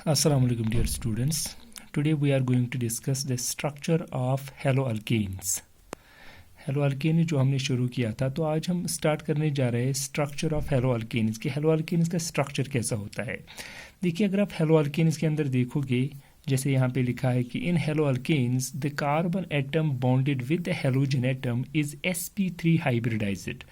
Assalamu alaikum dear students. Today we are going to discuss the structure of haloalkanes. हेलोअल्केन जो हमने शुरू किया था, तो आज हम स्टार्ट करने जा रहे हैं स्ट्रक्चर ऑफ हेलोअल्केन्स कि हेलोअल्केन्स का स्ट्रक्चर कैसा होता है। देखिए, अगर आप हेलोअल्केन्स के अंदर देखोगे, जैसे यहाँ पे लिखा है कि in haloalkanes the carbon atom bonded with the halogen atom is sp3 hybridized.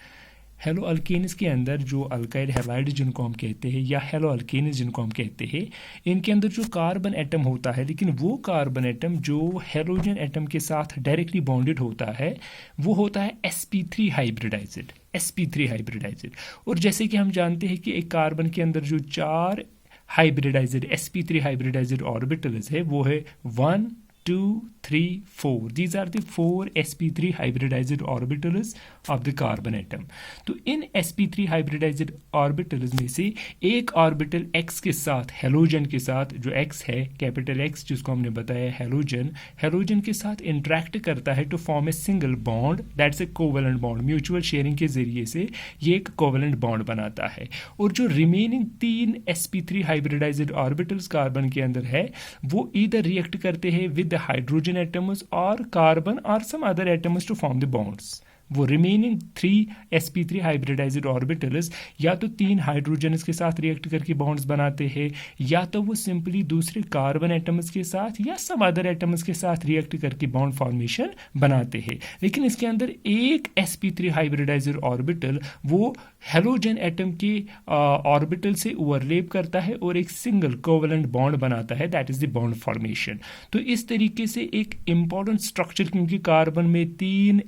Haloalkanes के अंदर जो अल्काइड हैलाइड जिनको हम कहते हैं या हेलोअल्केन्स जिनको हम कहते हैं, इनके अंदर जो कार्बन एटम होता है, लेकिन वो कार्बन एटम जो हेलोजन एटम के साथ डायरेक्टली बॉन्डेड होता है वो होता है sp3 हाइब्रिडाइज्ड। sp3 hybridised. और जैसे कि हम जानते हैं कि एक कार्बन के अंदर जो 4 हाइब्रिडाइज्ड sp3 हाइब्रिडाइज्ड ऑर्बिटल्स है वो है 1 2 3 4। These are the 4 sp3 hybridized orbitals of the carbon atom। तो इन sp3 hybridized orbitals में से एक ऑर्बिटल x के साथ, हेलोजन के साथ, जो x है कैपिटल X जिसको हमने बताया हेलोजन के साथ इंटरेक्ट करता है to form a single bond, that's a covalent bond. Mutual sharing के जरिए से ये एक कोवेलेंट बॉन्ड बनाता है। और जो remaining 3 sp3 hybridised orbitals carbon के अंदर है वो इधर रिएक्ट करते हैं with hydrogen atoms or carbon or some other atoms to form the bonds। वो रिमेनिंग 3 sp3 हाइब्रिडाइज्ड ऑर्बिटल्स या तो 3 हाइड्रोजन्स के साथ रिएक्ट करके बॉन्ड्स बनाते हैं, या तो वो सिंपली दूसरे कार्बन एटम्स के साथ या सब अदर एटम्स के साथ रिएक्ट करके बॉन्ड फॉर्मेशन बनाते हैं। लेकिन इसके अंदर एक sp3 हाइब्रिडाइज्ड ऑर्बिटल वो हेलोजन एटम के ऑर्बिटल से ओवरलैप करता है और एक सिंगल कोवेलेंट बॉन्ड बनाता है, that is the bond formation. तो इस तरीके से एक इंपॉर्टेंट स्ट्रक्चर, क्योंकि कार्बन में 3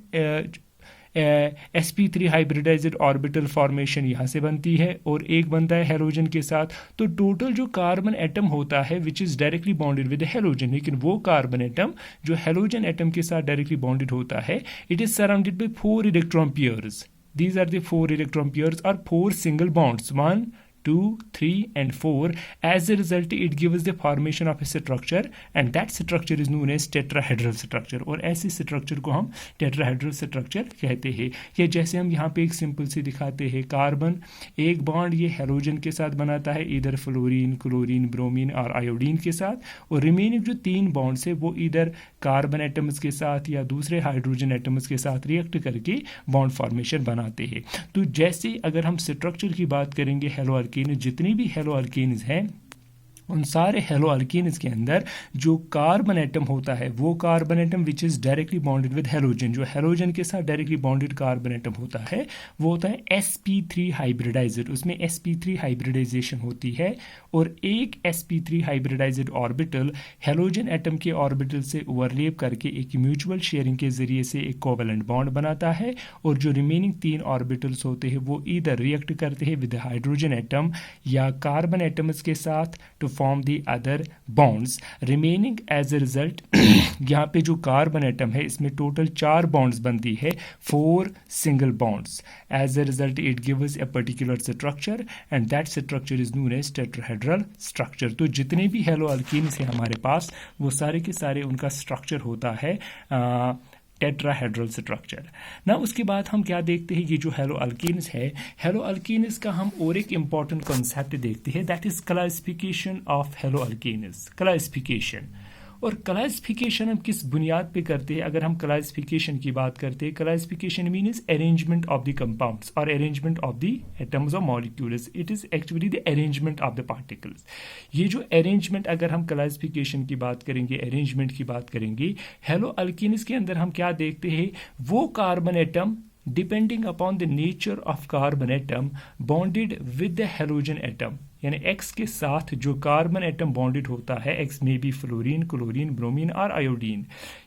sp3 हाइब्रिडाइज्ड ऑर्बिटल फॉर्मेशन यहाँ से बनती है और एक बनता है हेलोजन के साथ। तो टोटल जो कार्बन एटम होता है which is directly bonded with halogen, लेकिन वो कार्बन एटम जो हेलोजन एटम के साथ डायरेक्टली बॉन्डेड होता है, it is surrounded by 4 electron pairs. These are the 4 electron pairs or 4 single bonds, 1 2 3 and 4। as a result it gives the formation of a structure and that structure is known as tetrahedral structure। और ऐसे structure को हम tetrahedral structure कहते हैं। ये जैसे हम यहाँ पे एक सिंपल सी दिखाते हैं, कार्बन एक बॉन्ड ये हेलोजन के साथ बनाता है, इधर फ्लोरीन, क्लोरीन, ब्रोमीन और आयोडीन के साथ, और रिमेनिंग जो 3 बॉन्ड्स है वो इधर कार्बन एटम्स के साथ या दूसरे हाइड्रोजन एटम्स के साथ रिएक्ट करके बॉन्ड फॉर्मेशन बनाते हैं। तो जैसे अगर हम स्ट्रक्चर की बात करेंगे हेलोअल्केन, जितनी भी हेलोअल्केन्स हैं उन सारे हेलोअल्केन्स के अंदर जो कार्बन एटम होता है वो carbon atom which is directly bonded with halogen, जो हेलोजन के साथ डायरेक्टली बॉन्डेड कार्बन एटम होता है वो होता है sp3 हाइब्रिडाइज्ड। उसमें sp3 हाइब्रिडाइजेशन होती है और एक sp3 hybridised orbital halogen atom के ऑर्बिटल से ओवरलैप करके एक म्यूचुअल शेयरिंग के जरिए से एक कोवेलेंट बॉन्ड बनाता है, और जो रिमेनिंग 3 ऑर्बिटल्स होते हैं वो इधर रिएक्ट करते हैं विद हाइड्रोजन एटम या कार्बन एटम्स के साथ to form the other bonds remaining. As a result यहाँ पे जो कार्बन एटम है इसमें टोटल 4 बॉन्ड्स बनती है, 4 single bonds. As a result it gives a particular structure and that structure is known as tetrahedral structure. तो जितने भी हेलोअल्केन्स हैं हमारे पास वो सारे के सारे उनका स्ट्रक्चर होता है टेट्राहेड्रल स्ट्रक्चर ना। उसके बाद हम क्या देखते हैं, ये जो हेलोअल्केन्स है, हेलोअल्केन्स का हम और एक इंपॉर्टेंट कॉन्सेप्ट देखते हैं, that is classification of haloalkanes. Classification, और क्लासिफिकेशन हम किस बुनियाद पे करते हैं? अगर हम क्लासिफिकेशन की बात करते हैं, classification means arrangement of the compounds और अरेंजमेंट ऑफ द एटम्स और molecules. It is actually the arrangement of the particles. ये जो अरेंजमेंट, अगर हम क्लासिफिकेशन की बात करेंगे, अरेंजमेंट की बात करेंगे, हेलोअल्केन्स के अंदर हम क्या देखते हैं, वो carbon atom depending upon the nature of carbon atom bonded with the halogen atom, यानी X के साथ जो कार्बन एटम बॉन्डेड होता है, X में भी फ्लोरीन, क्लोरीन, ब्रोमीन और आयोडीन,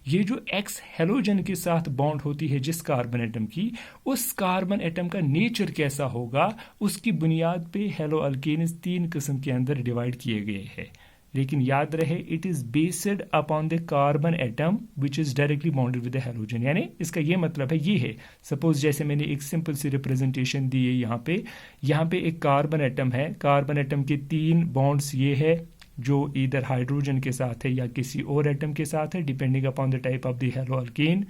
ये जो X हेलोजन के साथ बॉन्ड होती है जिस कार्बन एटम की, उस कार्बन एटम का नेचर कैसा होगा उसकी बुनियाद पे हेलोअल्केन्स 3 किस्म के अंदर डिवाइड किए गए हैं। लेकिन याद रहे it is based upon the carbon atom which is directly bonded with the halogen. यानी इसका ये मतलब है, ये है सपोज जैसे मैंने एक सिंपल सी रिप्रेजेंटेशन दी है, यहाँ पे एक कार्बन एटम है, कार्बन एटम के 3 बॉन्ड्स ये है जो इधर हाइड्रोजन के साथ है या किसी और एटम के साथ है depending upon the type of the haloalkane.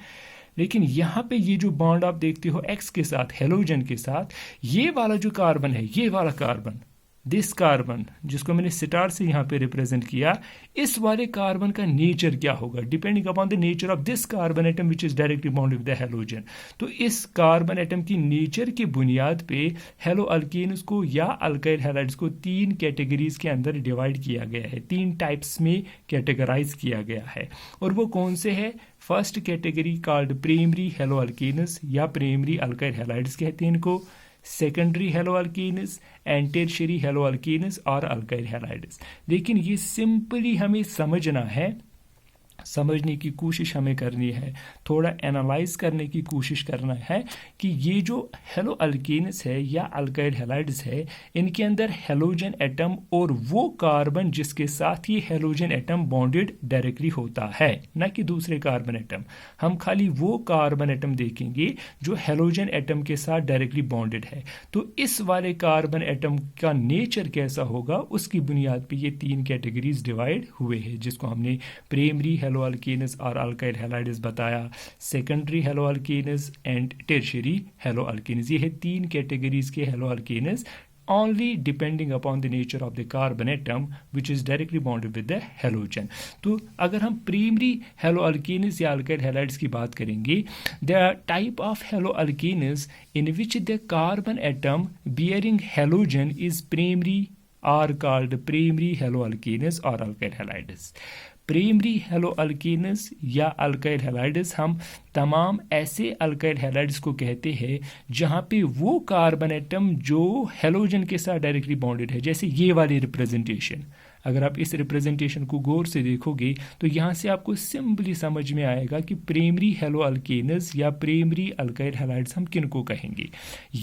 लेकिन यहाँ पे ये जो बॉन्ड आप देखते हो X के साथ, हेलोजन के साथ, ये वाला जो कार्बन है, ये वाला कार्बन दिस कार्बन, जिसको मैंने स्टार से यहाँ पे रिप्रेजेंट किया, इस वाले कार्बन का नेचर क्या होगा, depending upon the nature of this carbon atom which is directly bonded with the halogen. तो इस कार्बन एटम की नेचर की बुनियाद पे हेलो अल्केन्स को या अल्काइल हैलाइड्स को 3 कैटेगरीज के अंदर डिवाइड किया गया है, 3 टाइप्स में कैटेगराइज किया गया है। और वो कौन से है? First category called primary hello alkanes या प्राइमरी अल्काइल हैलाइड्स कहते हैं इनको, secondary halo alkanes and tertiary hello alkanes और अल्काइल हैलाइड्स। लेकिन ये सिंपली हमें समझना है, समझने की कोशिश हमें करनी है, थोड़ा एनालाइज करने की कोशिश करना है कि ये जो हेलो अल्केन्स है या अल्काइल हैलाइड्स है, इनके अंदर हेलोजन एटम और वो कार्बन जिसके साथ ये हेलोजन एटम बॉन्डेड डायरेक्टली होता है, ना कि दूसरे कार्बन एटम। हम खाली वो कार्बन एटम देखेंगे जो हेलोजन एटम के साथ डायरेक्टली बॉन्डेड है। तो इस वाले कार्बन एटम का नेचर कैसा होगा, उसकी बुनियाद पे ये 3 कैटेगरीज डिवाइड हुए हैं, जिसको हमने प्राइमरी हेलो अल्केन्स और अल्काइल हैलाइड्स बताया, secondary halo alkanes and tertiary hello alkanes. ये है 3 कैटेगरीज के halo alkanes, only depending upon the nature of the carbon atom which is directly bonded with the halogen। तो अगर हम primary hello alkanes या alkyl halides की बात करेंगे, the type of haloalkanes in which the carbon atom bearing halogen is primary are called primary hello alkanes और alkyl halides. Primary hello alkanes या alkyl halides हम तमाम ऐसे alkyl halides को कहते हैं जहाँ पे वो कार्बन एटम जो हेलोजन के साथ डायरेक्टली बॉन्डेड है। जैसे ये वाली रिप्रेजेंटेशन, अगर आप इस रिप्रेजेंटेशन को गौर से देखोगे तो यहाँ से आपको सिंपली समझ में आएगा कि प्राइमरी हेलो अल्केन्स या प्राइमरी अल्काइल हैलाइड्स हम किन को कहेंगे।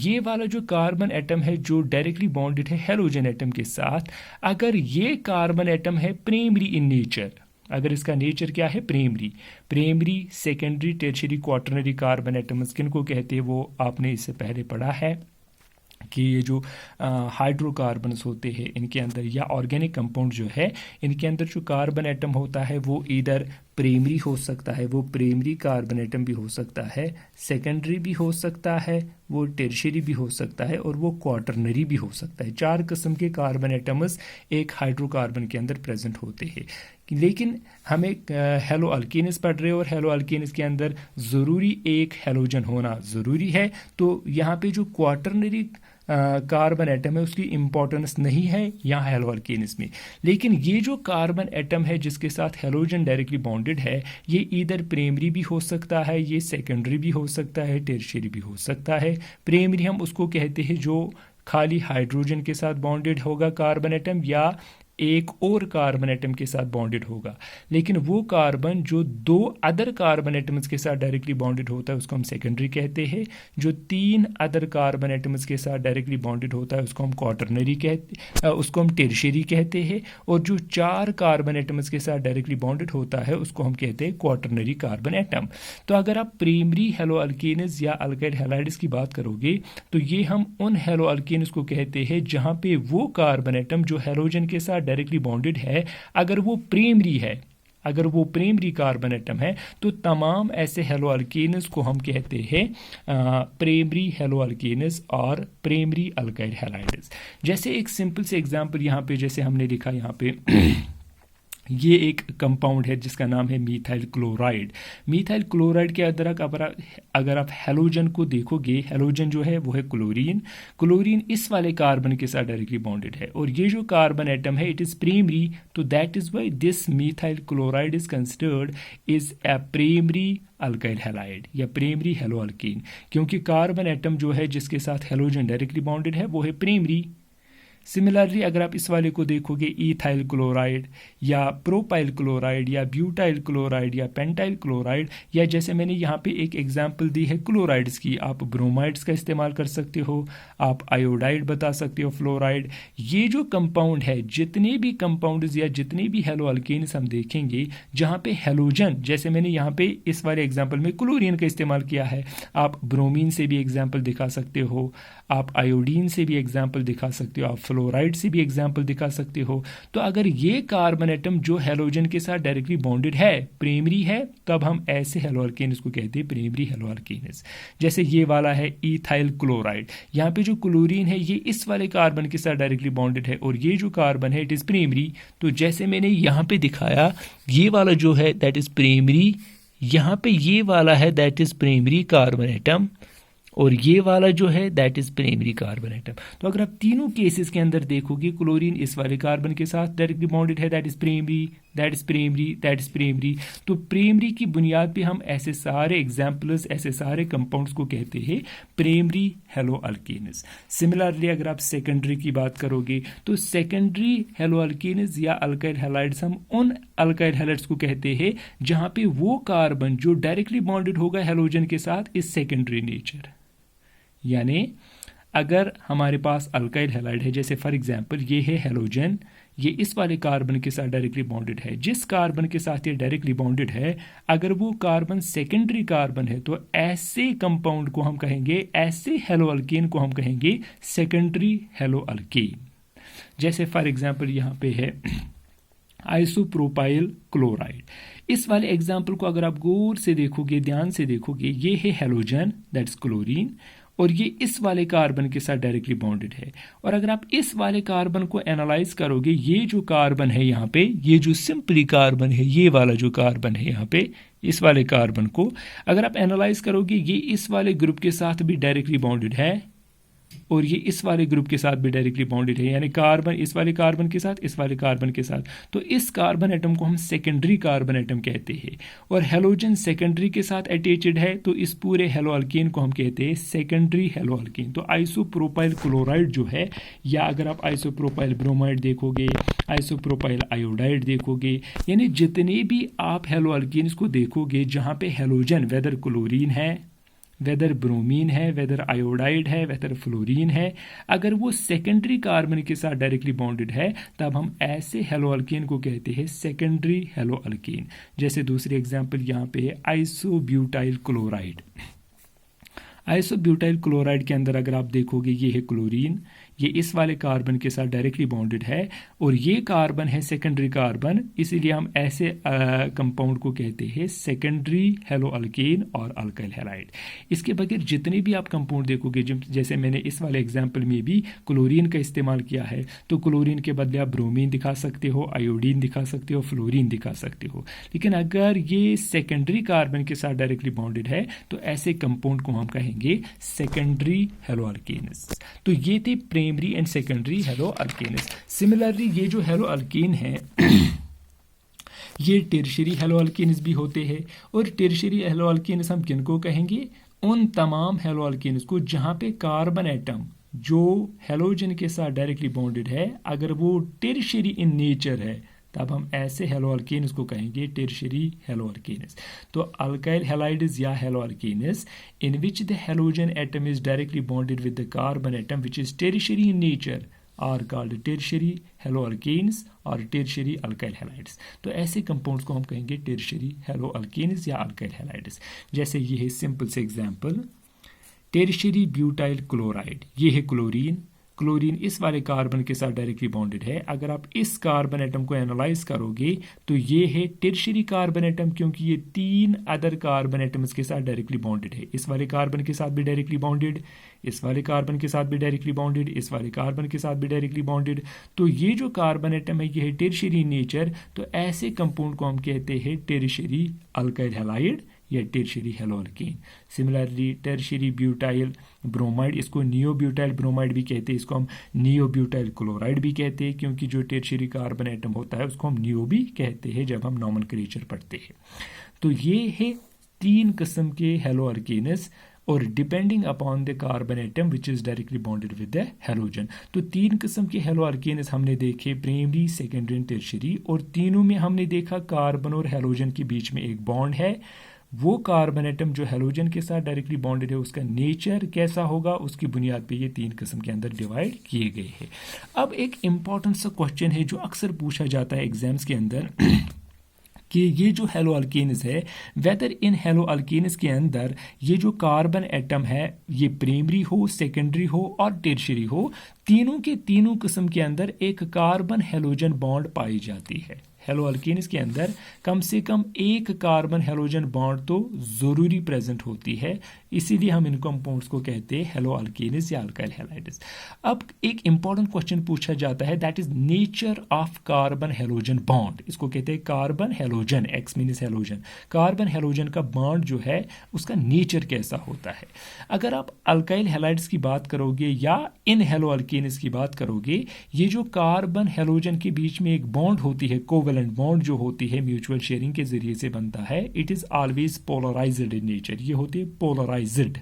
ये वाला जो कार्बन एटम है जो डायरेक्टली बॉन्डेड है हेलोजन एटम के साथ, अगर ये कार्बन एटम है प्राइमरी इन नेचर, अगर इसका नेचर क्या है primary, secondary, tertiary, quaternary carbon atoms किन को कहते हैं वो आपने इससे पहले पढ़ा है कि ये जो हाइड्रोकार्बन्स होते हैं इनके अंदर या ऑर्गेनिक कंपाउंड जो है इनके अंदर जो कार्बन एटम होता है वो इधर प्राइमरी हो सकता है, वो प्राइमरी कार्बन एटम भी हो सकता है, सेकेंडरी भी हो सकता है, वो टर्शियरी भी हो सकता है और वो क्वाटरनरी भी हो सकता है। 4 किस्म के कार्बन एटम्स एक हाइड्रोकार्बन के अंदर प्रेजेंट होते हैं। लेकिन हमें हेलो अल्केन्स पढ़ रहे हो और हेलो अल्केन्स के अंदर ज़रूरी एक हेलोजन होना ज़रूरी है, तो यहाँ पे जो क्वाटरनरी कार्बन एटम है उसकी इंपॉर्टेंस नहीं है यहाँ हेलो अल्केन्स में। लेकिन ये जो कार्बन एटम है जिसके साथ हेलोजन डायरेक्टली बॉन्डेड है, ये इधर प्राइमरी भी हो सकता है, ये सेकेंडरी भी हो सकता है, टर्शियरी भी हो सकता है। प्राइमरी हम उसको कहते हैं जो खाली हाइड्रोजन के साथ बॉन्डेड होगा कार्बन एटम या एक और कार्बन एटम के साथ बॉन्डेड होगा। लेकिन वो कार्बन जो 2 अदर कार्बन एटम्स के साथ डायरेक्टली बॉन्डेड होता है उसको हम सेकेंडरी कहते हैं, जो 3 अदर कार्बन एटम्स के साथ डायरेक्टली बॉन्डेड होता है उसको हम क्वाटरनरी कहते, उसको हम टर्शियरी कहते हैं, और जो 4 कार्बन एटम्स के साथ डायरेक्टली बॉन्डेड होता है उसको हम कहते हैं क्वाटरनरी कार्बन एटम। तो अगर आप प्राइमरी हेलो अल्केन्स या अल्काइल हैलाइड्स की बात करोगे तो ये हम उन हेलो अल्केन्स को कहते हैं जहाँ पे वो कार्बन एटम जो हेलोजन के साथ डायरेक्टली बॉन्डेड है, अगर वो प्राइमरी है, अगर वो प्राइमरी कार्बन एटम है, तो तमाम ऐसे हेलो अल्केन्स को हम कहते हैं प्राइमरी हेलो अल्केन्स और प्राइमरी अल्काइल हैलाइड्स। जैसे एक सिंपल से एग्जांपल यहाँ पे जैसे हमने लिखा यहाँ पे ये एक कंपाउंड है जिसका नाम है मीथाइल क्लोराइड। मीथाइल क्लोराइड के अंदर अगर आप हेलोजन को देखोगे, हेलोजन जो है वो है क्लोरीन इस वाले कार्बन के साथ डायरेक्टली बॉन्डेड है और ये जो कार्बन एटम है इट इज़ प्राइमरी, तो that is why this methyl chloride is considered is a primary alkyl halide या प्राइमरी हेलो अल्कीन, क्योंकि कार्बन एटम जो है जिसके साथ हेलोजन डायरेक्टली बॉन्डेड है वो है प्राइमरी। सिमिलरली अगर आप इस वाले को देखोगे ईथाइल क्लोराइड या प्रोपाइल क्लोराइड या ब्यूटाइल क्लोराइड या पेंटाइल क्लोराइड, या जैसे मैंने यहाँ पे एक एग्जांपल दी है क्लोराइड्स की, आप ब्रोमाइड्स का इस्तेमाल कर सकते हो, आप आयोडाइड बता सकते हो, फ्लोराइड। ये जो कंपाउंड है, जितने भी कंपाउंड्स या जितने भी हेलो अल्केन्स हम देखेंगे जहाँ पे हेलोजन, जैसे मैंने यहाँ पे इस वाले एग्जाम्पल में क्लोरीन का इस्तेमाल किया है, आप ब्रोमीन से भी एग्जाम्पल दिखा सकते हो, आप आयोडीन से भी एग्जाम्पल दिखा सकते हो, आप फ्लोराइड से भी एग्जाम्पल दिखा सकते हो। तो अगर ये कार्बन एटम जो हेलोजन के साथ डायरेक्टली बॉन्डेड है, प्राइमरी है, तब हम ऐसे हेलो अल्केन्स को कहते हैं प्राइमरी हेलो अल्केन्स। जैसे ये वाला है इथाइल क्लोराइड, यहाँ पे जो क्लोरीन है ये इस वाले कार्बन के साथ डायरेक्टली बॉन्डेड है और ये जो कार्बन है इट इज़ प्राइमरी। तो जैसे मैंने यहाँ पे दिखाया, ये वाला जो है दैट इज़ प्राइमरी, यहाँ पे ये वाला है that is primary carbon atom, और ये वाला जो है that is primary carbon atom. तो अगर आप तीनों केसेस के अंदर देखोगे, क्लोरीन इस वाले कार्बन के साथ डायरेक्टली बॉन्डेड है, that is primary, that is primary, that is primary. तो प्राइमरी की बुनियाद पे हम ऐसे सारे एग्जाम्पल्स, ऐसे सारे कंपाउंड्स को कहते हैं प्राइमरी हेलो अल्केन्स। सिमिलरली अगर आप सेकेंडरी की बात करोगे तो सेकेंडरी हेलो अल्केन्स या अल्काइल हैलाइड्स, हम उन अल्काइल हैलाइड्स को कहते हैं जहां पे वो कार्बन जो डायरेक्टली बॉन्डेड होगा हेलोजन के साथ इज सेकेंडरी नेचर। यानी अगर हमारे पास अल्काइल हैलाइड है, जैसे फॉर एग्जांपल ये है हेलोजन, ये इस वाले कार्बन के साथ डायरेक्टली बॉन्डेड है, जिस कार्बन के साथ ये डायरेक्टली बॉन्डेड है अगर वो कार्बन सेकेंडरी कार्बन है तो ऐसे कंपाउंड को हम कहेंगे, ऐसे हेलो अल्केन को हम कहेंगे सेकेंडरी हेलो अल्केन। जैसे फॉर एग्जांपल यहाँ पे है आइसोप्रोपाइल क्लोराइड। इस वाले एग्जाम्पल को अगर आप गौर से देखोगे, ध्यान से देखोगे, ये है हेलोजन दैट्स क्लोरीन और ये इस वाले कार्बन के साथ डायरेक्टली बॉन्डेड है। और अगर आप इस वाले कार्बन को एनालाइज करोगे, ये जो कार्बन है यहाँ पे, ये जो सिंपली कार्बन है, ये वाला जो कार्बन है यहाँ पे, इस वाले कार्बन को अगर आप एनालाइज करोगे, ये इस वाले ग्रुप के साथ भी डायरेक्टली बॉन्डेड है और ये इस वाले ग्रुप के साथ भी डायरेक्टली बॉन्डेड है, यानी कार्बन इस वाले कार्बन के साथ, इस वाले कार्बन के साथ। तो इस कार्बन एटम को हम सेकेंडरी कार्बन एटम कहते हैं। और हेलोजन सेकेंडरी के साथ अटैच्ड है तो इस पूरे हेलो अल्केन को हम कहते हैं सेकेंडरी हेलो अल्केन। तो आइसोप्रोपाइल क्लोराइड जो है, या अगर आप आइसोप्रोपाइल ब्रोमाइड देखोगे, आइसोप्रोपाइल आयोडाइड देखोगे, यानी जितने भी आप हेलो अल्केन्स को देखोगे जहाँ पे हेलोजन वेदर क्लोरीन है, वेदर ब्रोमीन है, वेदर आयोडाइड है, वेदर फ्लोरीन है, अगर वो सेकेंडरी कार्बन के साथ डायरेक्टली बॉन्डेड है तब हम ऐसे हेलो अल्केन को कहते हैं सेकेंडरी हेलो अल्केन। जैसे दूसरी एग्जांपल यहाँ पे है आइसोब्यूटाइल क्लोराइड। आइसोब्यूटाइल क्लोराइड के अंदर अगर आप देखोगे, ये है क्लोरीन, ये इस वाले कार्बन के साथ डायरेक्टली बॉन्डेड है और ये कार्बन है सेकेंडरी कार्बन, इसीलिए हम ऐसे कंपाउंड को कहते हैं सेकेंडरी हेलो अल्केन और अल्काइल हैलाइड। इसके बगैर जितने भी आप कंपाउंड देखोगे, जैसे मैंने इस वाले एग्जांपल में भी क्लोरीन का इस्तेमाल किया है, तो क्लोरीन के बदले आप ब्रोमीन दिखा सकते हो, आयोडीन दिखा सकते हो, फ्लोरीन दिखा सकते हो। लेकिन अगर ये सेकेंडरी कार्बन के साथ डायरेक्टली बॉन्डेड है तो ऐसे कंपाउंड को हम कहेंगे सेकेंडरी हेलो अल्केन्स। तो ये थे primary and secondary halo alkanes. Similarly ये जो हेलो अल्केन है ये टर्शियरी हेलो अल्केन्स भी होते हैं। और टर्शियरी हेलो अल्केन्स हम किनको कहेंगे? उन तमाम हेलो अल्केन्स को जहां पे कार्बन एटम जो हेलोजन के साथ डायरेक्टली बॉन्डेड है अगर वो टर्शियरी इन नेचर है तब हम ऐसे हेलो अल्केन्स को कहेंगे टर्शियरी हेलो अल्केन्स। तो अल्काइल हैलाइड्स या haloalkanes in which the halogen atom is directly bonded with the carbon atom which is tertiary in nature are called tertiary haloalkanes or tertiary alkyl halides। तो ऐसे compounds को हम कहेंगे tertiary haloalkanes या alkyl halides। जैसे ये है simple से एग्जांपल, tertiary butyl chloride, ये है क्लोरीन, क्लोरीन इस वाले कार्बन के साथ डायरेक्टली बॉन्डेड है। अगर आप इस कार्बन एटम को एनालाइज करोगे तो ये है टर्शियरी कार्बन एटम, क्योंकि ये 3 अदर कार्बन एटम्स के साथ डायरेक्टली बॉन्डेड है। इस वाले कार्बन के साथ भी डायरेक्टली बॉन्डेड, इस वाले कार्बन के साथ भी डायरेक्टली बॉन्डेड, इस वाले कार्बन के साथ भी डायरेक्टली बॉन्डेड। तो ये जो कार्बन एटम है ये है टर्शियरी नेचर। तो ऐसे कंपाउंड को हम कहते हैं टर्शियरी अल्काइल हैलाइड या tertiary hello alkane. Similarly tertiary butyl bromide, इसको नियोब्यूटाइल ब्रोमाइड भी कहते हैं, इसको हम नियोब्यूटाइल क्लोराइड भी कहते हैं, क्योंकि जो टर्शियरी कार्बन एटम होता है उसको हम नियो भी कहते हैं जब हम नॉमेनक्लेचर पढ़ते हैं। तो ये है 3 किस्म के हेलो अल्केन्स और depending upon the carbon atom which is directly bonded with the halogen. तो 3 किस्म के हेलो अल्केन्स हमने देखे, प्राइमरी, सेकेंडरी एंड टर्शियरी, और तीनों में हमने देखा कार्बन और हेलोजन के बीच में एक बॉन्ड है। वो कार्बन एटम जो हेलोजन के साथ डायरेक्टली बॉन्डेड है उसका नेचर कैसा होगा, उसकी बुनियाद पे ये 3 किस्म के अंदर डिवाइड किए गए हैं। अब एक इम्पॉर्टेंट सा क्वेश्चन है जो अक्सर पूछा जाता है एग्जाम्स के अंदर कि ये जो हेलो अल्केन्स है, वेदर इन हेलो अल्केन्स के अंदर ये जो कार्बन एटम है ये प्राइमरी हो, सेकेंडरी हो और टर्शियरी हो, तीनों के तीनों किस्म के अंदर एक कार्बन हेलोजन बॉन्ड पाई जाती है। हेलो अल्केन्स के अंदर कम से कम एक कार्बन हेलोजन बॉन्ड तो ज़रूरी प्रेजेंट होती है, इसीलिए हम इन कंपाउंड्स को कहते हैं हेलो अल्केन्स या अल्काइल हैलाइड्स। अब एक इंपॉर्टेंट क्वेश्चन पूछा जाता है, that is nature of carbon halogen bond. इसको कहते हैं carbon halogen, x means halogen. Carbon halogen का बॉन्ड जो है उसका नेचर कैसा होता है। अगर आप अल्काइल हैलाइड्स की बात करोगे या इन हेलो अल्केन्स की बात करोगे, ये जो कार्बन हेलोजन के बीच में एक बॉन्ड होती है, कोवेलेंट बॉन्ड जो होती है, म्यूचुअल शेयरिंग के जरिए से बनता है, it is always polarised in nature. ये होती है पोलराइज्ड,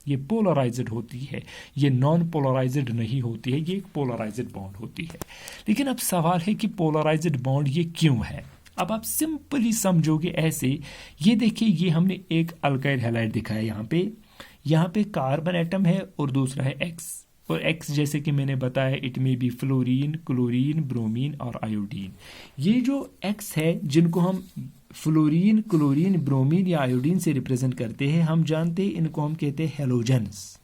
ये पोलराइज्ड होती है, ये नॉन पोलराइज्ड नहीं होती है, ये एक पोलराइज्ड बॉन्ड होती है। लेकिन अब सवाल है कि पोलराइज्ड बॉन्ड ये क्यों है। अब आप सिंपली समझोगे ऐसे, ये देखिए, ये हमने एक अल्काइल हैलाइड दिखाया, यहाँ पे कार्बन एटम है और दूसरा है एक्स, और एक्स जैसे कि मैंने बताया इट में बी फ्लोरीन, क्लोरीन, ब्रोमीन और आयोडीन। ये जो एक्स है जिनको हम फ्लोरीन, क्लोरीन, ब्रोमीन या आयोडीन से रिप्रेजेंट करते हैं, हम जानते हैं इनको हम कहते हैं हेलोजन्स।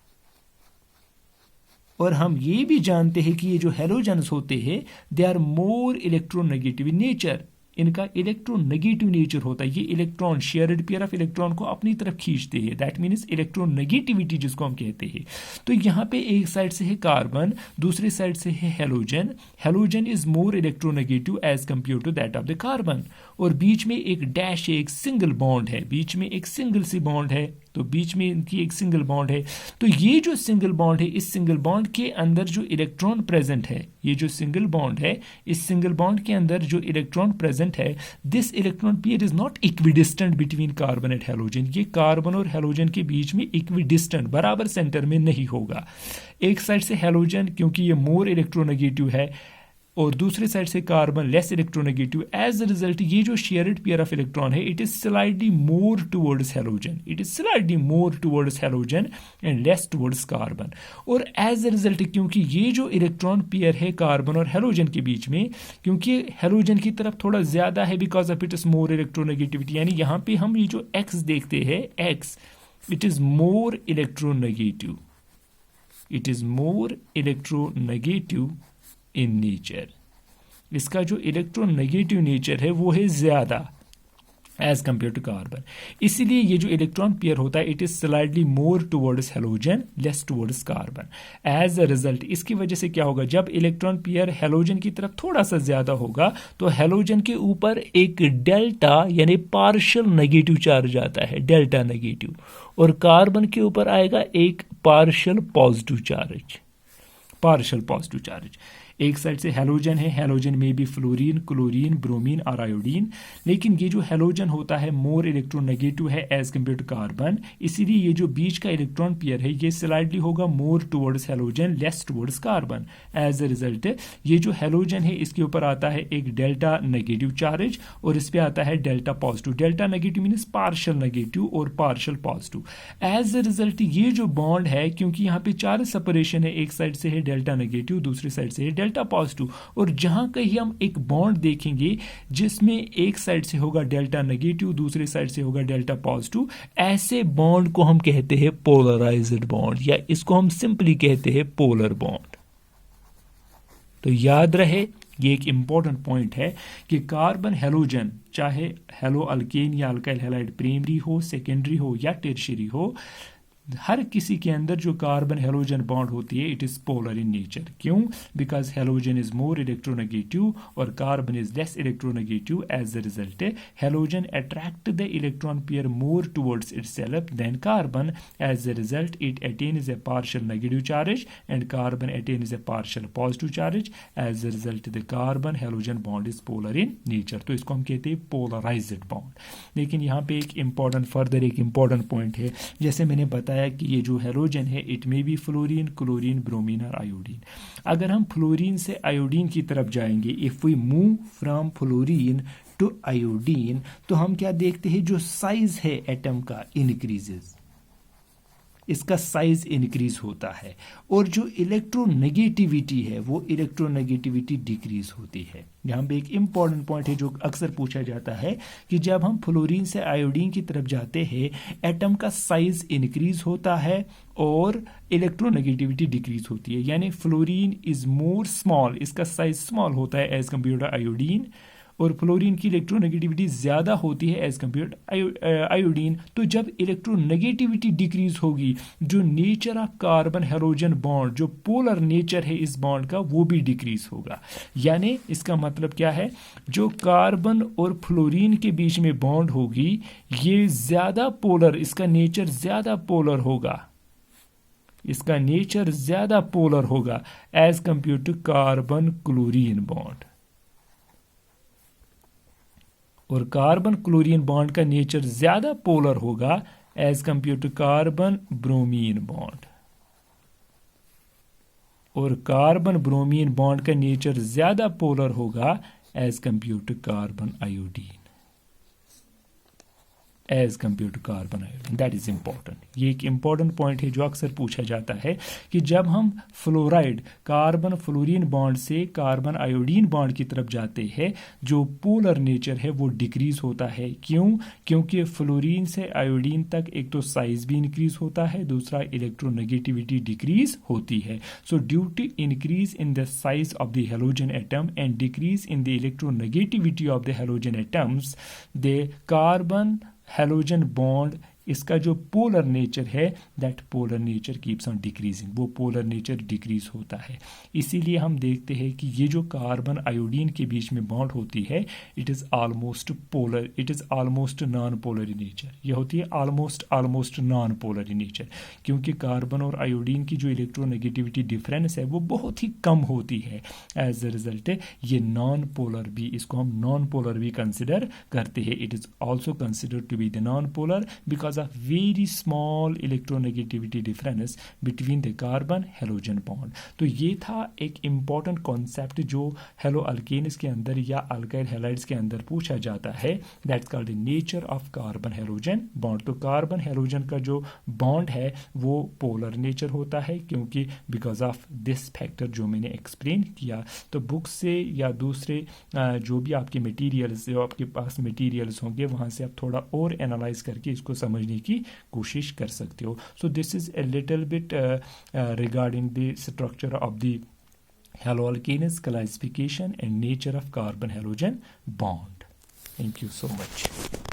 और हम ये भी जानते हैं कि ये जो हेलोजन्स होते हैं they are more electronegative in nature. इनका इलेक्ट्रोनेगेटिव नेचर होता है, ये electron shared pair of electron को अपनी तरफ खींचते हैं, दैट मीन्स इलेक्ट्रोनेगेटिविटी जिसको हम कहते हैं। तो यहाँ पे एक साइड से है कार्बन, दूसरी साइड से है halogen. Halogen is more electronegative as compare to that of the carbon. और बीच में एक डैश है, एक सिंगल बॉन्ड है, बीच में एक सिंगल सी बॉन्ड है, तो बीच में इनकी एक सिंगल बॉन्ड है। तो ये जो सिंगल बॉन्ड है, इस सिंगल बॉन्ड के अंदर जो इलेक्ट्रॉन प्रेजेंट है, ये जो सिंगल बॉन्ड है, इस सिंगल बॉन्ड के अंदर जो इलेक्ट्रॉन प्रेजेंट है, this electron pair is not equidistant between carbon and halogen. ये कार्बन और हेलोजन के बीच में इक्विडिस्टेंट, बराबर सेंटर में नहीं होगा। एक साइड से हेलोजन क्योंकि ये मोर इलेक्ट्रोनेगेटिव है, और दूसरे साइड से carbon less electronegative. As a result ये जो शेयर्ड पेयर ऑफ इलेक्ट्रॉन है, it is slightly more towards halogen, it is slightly more towards halogen and less towards carbon. और एज अ रिजल्ट क्योंकि ये जो इलेक्ट्रॉन पेयर है carbon और halogen के बीच में, क्योंकि हेलोजन की तरफ थोड़ा ज्यादा है because of it is more electronegativity, यानी यहाँ पे हम ये जो एक्स देखते हैं, x it is more electronegative, it is more electronegative in nature. इसका जो इलेक्ट्रोनेगेटिव नेचर है वो है ज्यादा एज कंपेयर टू कार्बन। इसीलिए ये जो इलेक्ट्रॉन पेयर होता है, it is slightly more towards halogen, less towards carbon. As a result इसकी वजह से क्या होगा, जब इलेक्ट्रॉन पेयर हेलोजन की तरफ थोड़ा सा ज्यादा होगा तो हेलोजन के ऊपर एक डेल्टा यानी पार्शियल नेगेटिव चार्ज आता है, डेल्टा नेगेटिव, और कार्बन के ऊपर आएगा एक partial positive charge, partial positive charge. एक साइड से हेलोजन है, हेलोजन में भी फ्लोरीन, क्लोरीन, ब्रोमीन और आयोडीन। लेकिन ये जो हेलोजन होता है मोर इलेक्ट्रोनेगेटिव है एज कम्पेयर टू कार्बन, इसीलिए ये जो बीच का इलेक्ट्रॉन पेयर है ये स्लाइडली होगा more towards halogen, less towards carbon. As a result ये जो हेलोजन है इसके ऊपर आता है एक डेल्टा नेगेटिव चार्ज और इस पे आता है delta positive. Delta negative means partial negative और partial positive. As a result ये जो बॉन्ड है, क्योंकि यहाँ पे चार सेपरेशन है, एक साइड से है डेल्टा नेगेटिव, दूसरी साइड से है डेल्टा पॉजिटिव, और जहां कहीं हम एक बॉन्ड देखेंगे जिसमें एक साइड से होगा डेल्टा नेगेटिव, दूसरी साइड से होगा डेल्टा पॉजिटिव, ऐसे बॉन्ड को हम कहते हैं पोलराइज्ड बॉन्ड, या इसको हम सिंपली कहते हैं पोलर बॉन्ड। तो याद रहे ये एक इंपॉर्टेंट पॉइंट है कि कार्बन हेलोजन, चाहे हेलो अल्केन या अल्काइल हैलाइड प्राइमरी हो, सेकेंडरी हो या टर्शियरी हो, हर किसी के अंदर जो कार्बन हेलोजन बॉन्ड होती है it is polar in nature. क्यों? Because halogen is more electronegative और carbon is less electronegative. As a result halogen attract the electron pair more towards itself then carbon. As a result it attains a partial negative charge and carbon attains a partial positive charge. As a result the carbon halogen bond is polar in nature. तो इसको हम कहते हैं polarized bond। लेकिन यहाँ पे एक important point है, जैसे मैंने बताया कि ये जो हेलोजन है इट में भी फ्लोरीन, क्लोरीन, ब्रोमीन और आयोडीन। अगर हम फ्लोरीन से आयोडीन की तरफ जाएंगे, if we move from fluorine to iodine, तो हम क्या देखते हैं, जो साइज है एटम का इंक्रीजेस, इसका साइज इंक्रीज होता है, और जो इलेक्ट्रोनेगेटिविटी है वो इलेक्ट्रोनेगेटिविटी डिक्रीज होती है। यहाँ पे एक इम्पॉर्टेंट पॉइंट है जो अक्सर पूछा जाता है कि जब हम फ्लोरीन से आयोडीन की तरफ जाते हैं एटम का साइज इंक्रीज होता है और इलेक्ट्रोनेगेटिविटी डिक्रीज होती है, यानी फ्लोरीन इज मोर स्मॉल, इसका साइज स्मॉल होता है एज कम्पेयर टू आयोडीन, और फ्लोरीन की इलेक्ट्रोनेगेटिविटी ज़्यादा होती है एज कम्पेयर टू आयोडीन। तो जब इलेक्ट्रोनेगेटिविटी डिक्रीज होगी, जो nature of carbon halogen bond, जो पोलर नेचर है इस बॉन्ड का, वो भी डिक्रीज होगा। यानी इसका मतलब क्या है, जो कार्बन और फ्लोरीन के बीच में बॉन्ड होगी ये ज़्यादा पोलर, इसका नेचर ज़्यादा पोलर होगा, इसका नेचर ज़्यादा पोलर होगा as compare to carbon chlorine bond. और कार्बन क्लोरीन बॉन्ड का नेचर ज्यादा पोलर होगा as compare to carbon bromine bond, और कार्बन ब्रोमीन बॉन्ड का नेचर ज्यादा पोलर होगा as compare to carbon iodine, as compare to carbon iodine. That is important. ये एक इंपॉर्टेंट पॉइंट है जो अक्सर पूछा जाता है कि जब हम फ्लोराइड कार्बन फ्लोरीन बॉन्ड से कार्बन आयोडीन बॉन्ड की तरफ जाते हैं, जो पोलर नेचर है वो डिक्रीज होता है। क्यों? क्योंकि फ्लोरीन से आयोडीन तक एक तो साइज भी इंक्रीज होता है, दूसरा इलेक्ट्रोनेगेटिविटी डिक्रीज होती है। So due to increase in the size of the halogen atom and decrease in the electronegativity of the halogen atoms, the carbon halogen bond, इसका जो पोलर नेचर है that polar nature keeps on decreasing, वो polar nature decrease होता है। इसीलिए हम देखते हैं कि ये जो कार्बन आयोडीन के बीच में बॉन्ड होती है it is almost polar, it is almost non polar in nature. ये होती है almost non polar in nature, क्योंकि कार्बन और आयोडीन की जो इलेक्ट्रोनेगेटिविटी डिफरेंस है वो बहुत ही कम होती है। एज अ रिजल्ट ये नॉन पोलर भी, इसको हम नॉन पोलर भी कंसिडर करते हैं। It is also considered to be the non polar because of very small electronegativity difference between the carbon halogen bond। तो ये था एक important concept जो हेलो अल्केन्स के अंदर या अल्काइल हैलाइड्स के अंदर पूछा जाता है, that's called the nature of carbon halogen bond। तो कार्बन हेलोजन का जो बॉन्ड है वो पोलर नेचर होता है, क्योंकि बिकॉज ऑफ दिस फैक्टर जो मैंने एक्सप्लेन किया। तो बुक से या दूसरे जो भी आपके मटेरियल्स, जो आपके पास मटेरियल्स होंगे वहाँ से आप थोड़ा और एनालाइज करके इसको समझने की कोशिश कर सकते हो। So this is a little bit regarding the structure of the haloalkanes classification and nature of carbon halogen bond. Thank you so much.